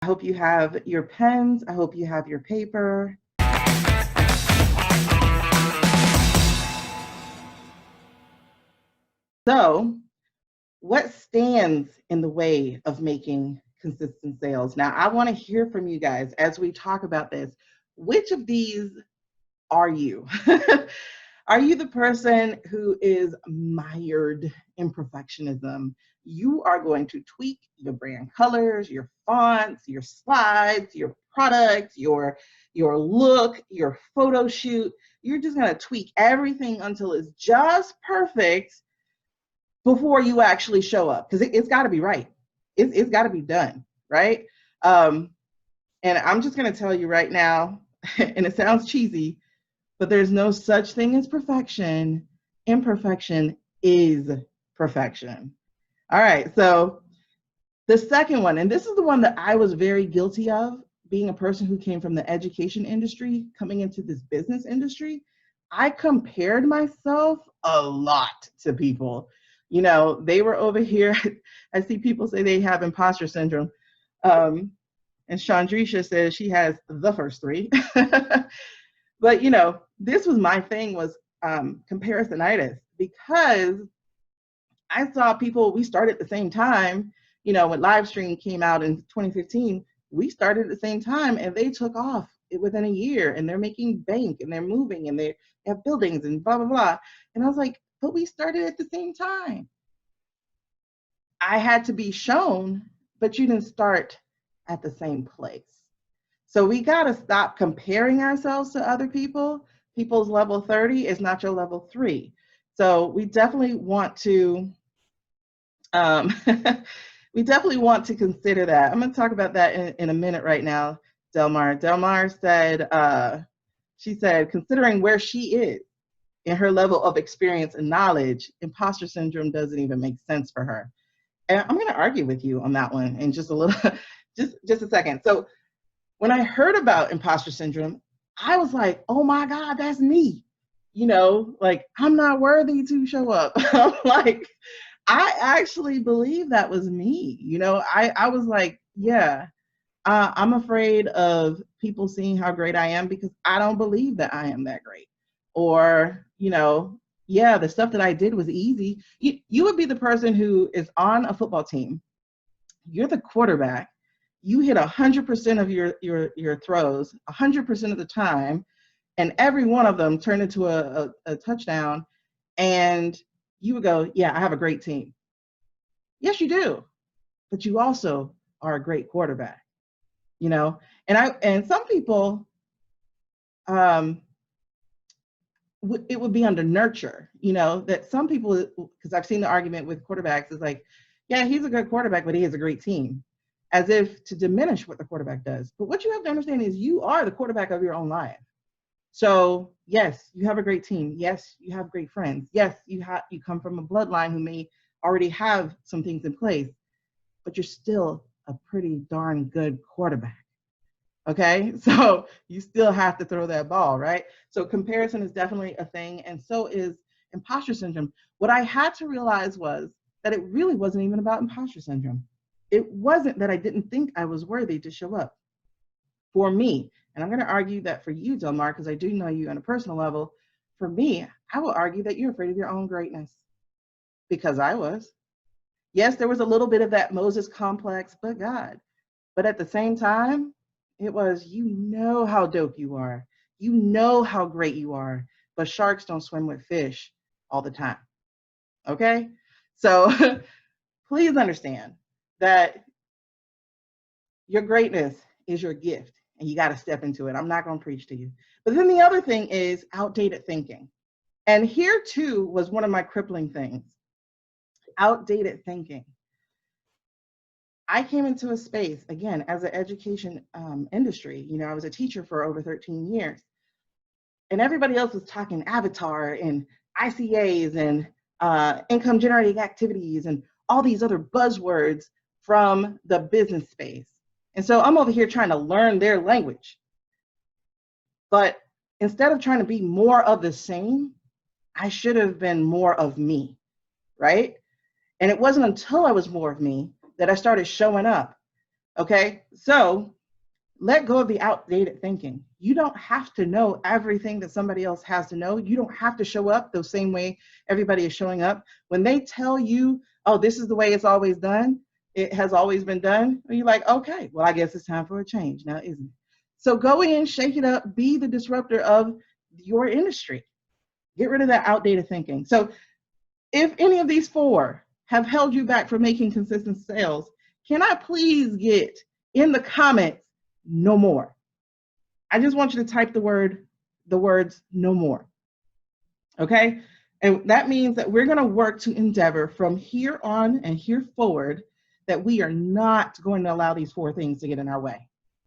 I hope you have your pens. I hope you have your paper. So, what stands in the way of making consistent sales? Now, I want to hear from you guys as we talk about this. Which of these are you? Are you the person who is mired in perfectionism? You are going to tweak your brand colors, your fonts, your slides, your products, your look, your photo shoot. You're just going to tweak everything until it's just perfect before you actually show up, because it's got to be right. It's got to be done, right? Um, and I'm just going to tell you right now, and it sounds cheesy, but there's no such thing as perfection. Imperfection is perfection. All right, so the second one, and this is the one that I was very guilty of, being a person who came from the education industry, coming into this business industry, I compared myself a lot to people. You know, they were over here. I see people say they have imposter syndrome. And Chandrisha says she has the first three. But, you know, this was my thing, was comparisonitis, because I saw people, we started at the same time. You know, when live stream came out in 2015, we started at the same time, and they took off within a year, and they're making bank, and they're moving, and they have buildings and blah, blah, blah. And I was like, but we started at the same time. I had to be shown, but you didn't start at the same place. So we got to stop comparing ourselves to other people. People's level 30 is not your level 3. So we definitely want to we definitely want to consider that. I'm going to talk about that in a minute right now. Delmar said, she said, considering where she is in her level of experience and knowledge, imposter syndrome doesn't even make sense for her. And I'm going to argue with you on that one in just a little, just a second. So when I heard about imposter syndrome, I was like, oh my God, that's me. You know, like, I'm not worthy to show up. I'm like, I actually believe that was me. You know, I was like, yeah, I'm afraid of people seeing how great I am, because I don't believe that I am that great. Or, you know, yeah, the stuff that I did was easy. You would be the person who is on a football team. You're the quarterback. You hit 100% of your throws 100% of the time, and every one of them turned into a touchdown. And you would go, yeah, I have a great team. Yes, you do. But you also are a great quarterback, you know? And some people, it would be under nurture, you know, that some people, because I've seen the argument with quarterbacks, is like, yeah, he's a good quarterback, but he has a great team, as if to diminish what the quarterback does. But what you have to understand is you are the quarterback of your own life. So yes, you have a great team. Yes, you have great friends. Yes, you come from a bloodline who may already have some things in place, but you're still a pretty darn good quarterback. Okay, so you still have to throw that ball, right? So comparison is definitely a thing, and so is imposter syndrome. What I had to realize was that it really wasn't even about imposter syndrome. It wasn't that I didn't think I was worthy to show up. For me, and I'm going to argue that for you, Delmar, because I do know you on a personal level, for me, I will argue that you're afraid of your own greatness, because I was. Yes, there was a little bit of that Moses complex, but God. But at the same time, it was, you know how dope you are. You know how great you are, but sharks don't swim with fish all the time. Okay? So please understand that your greatness is your gift, and you got to step into it. I'm not going to preach to you. But then the other thing is outdated thinking. And here too was one of my crippling things, outdated thinking. I came into a space, again, as an education industry. You know, I was a teacher for over 13 years. And everybody else was talking avatar and ICAs and income generating activities and all these other buzzwords from the business space. And so I'm over here trying to learn their language. But instead of trying to be more of the same, I should have been more of me, right? And it wasn't until I was more of me that I started showing up. Okay, so let go of the outdated thinking. You don't have to know everything that somebody else has to know. You don't have to show up the same way everybody is showing up. When they tell you, oh, this is the way it's always done, it has always been done, you're like, okay, well, I guess it's time for a change now, isn't it? So go in, shake it up, be the disruptor of your industry. Get rid of that outdated thinking. So if any of these four have held you back from making consistent sales, can I please get in the comments, no more? I just want you to type the words no more. Okay? And that means that we're going to work to endeavor from here on and here forward that we are not going to allow these four things to get in our way.